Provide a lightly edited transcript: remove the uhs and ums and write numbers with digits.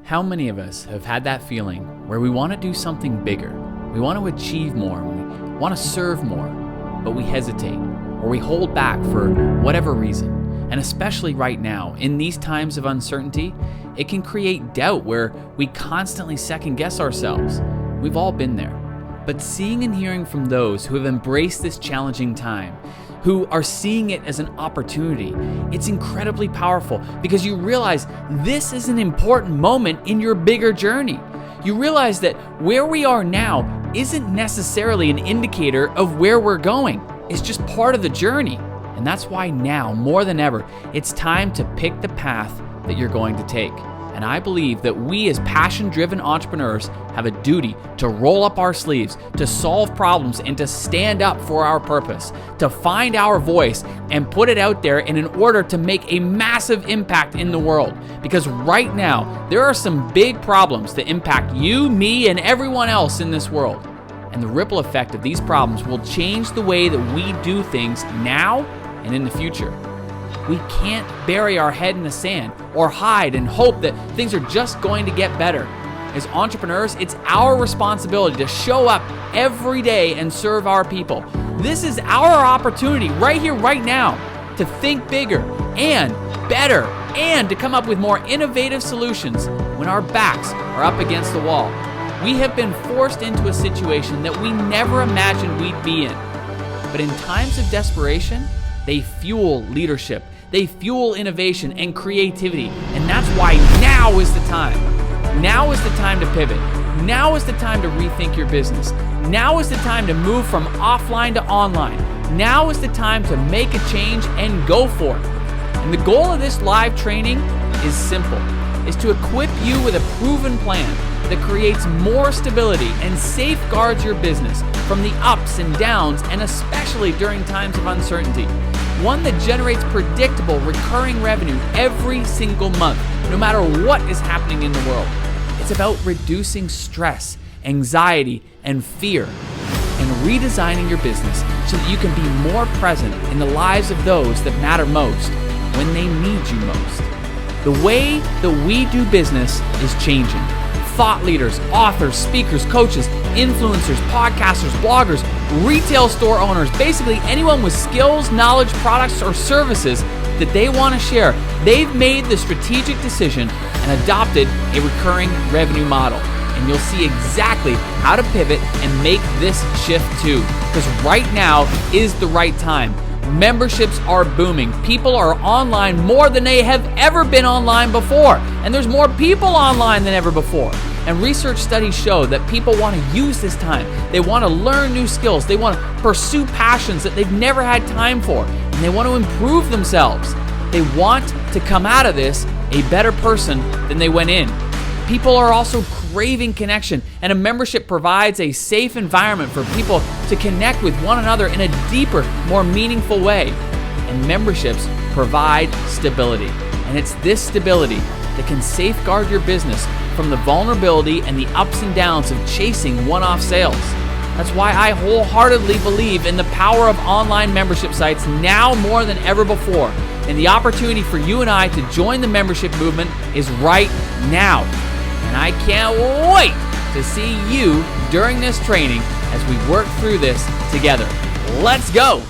How many of us have had that feeling where we want to do something bigger, we want to achieve more, we want to serve more, but we hesitate or we hold back for whatever reason? And especially right now, in these times of uncertainty, it can create doubt where we constantly second guess ourselves. We've all been there. But seeing and hearing from those who have embraced this challenging time, who are seeing it as an opportunity, it's incredibly powerful because you realize this is an important moment in your bigger journey. You realize that where we are now isn't necessarily an indicator of where we're going. It's just part of the journey. And that's why now, more than ever, it's time to pick the path that you're going to take. And I believe that we as passion-driven entrepreneurs have a duty to roll up our sleeves, to solve problems, and to stand up for our purpose, to find our voice and put it out there in order to make a massive impact in the world. Because right now, there are some big problems that impact you, me, and everyone else in this world. And the ripple effect of these problems will change the way that we do things now and in the future. We can't bury our head in the sand or hide and hope that things are just going to get better. As entrepreneurs, it's our responsibility to show up every day and serve our people. This is our opportunity right here, right now, to think bigger and better and to come up with more innovative solutions when our backs are up against the wall. We have been forced into a situation that we never imagined we'd be in. But in times of desperation, they fuel leadership. They fuel innovation and creativity, and that's why now is the time. Now is the time to pivot. Now is the time to rethink your business. Now is the time to move from offline to online. Now is the time to make a change and go for it. And the goal of this live training is simple, is to equip you with a proven plan that creates more stability and safeguards your business from the ups and downs, and especially during times of uncertainty. One that generates predictable, recurring revenue every single month, no matter what is happening in the world. It's about reducing stress, anxiety, and fear, and redesigning your business so that you can be more present in the lives of those that matter most when they need you most. The way that we do business is changing. Thought leaders, authors, speakers, coaches, influencers, podcasters, bloggers, retail store owners, basically anyone with skills, knowledge, products, or services that they want to share, they've made the strategic decision and adopted a recurring revenue model. And you'll see exactly how to pivot and make this shift too. Because right now is the right time. Memberships are booming. People are online more than they have ever been online before. And there's more people online than ever before. And research studies show that people want to use this time. They want to learn new skills. They want to pursue passions that they've never had time for. And they want to improve themselves. They want to come out of this a better person than they went in. People are also craving connection, and a membership provides a safe environment for people to connect with one another in a deeper, more meaningful way. And memberships provide stability. And it's this stability that can safeguard your business from the vulnerability and the ups and downs of chasing one-off sales. That's why I wholeheartedly believe in the power of online membership sites now more than ever before. And the opportunity for you and I to join the membership movement is right now. And I can't wait to see you during this training as we work through this together. Let's go!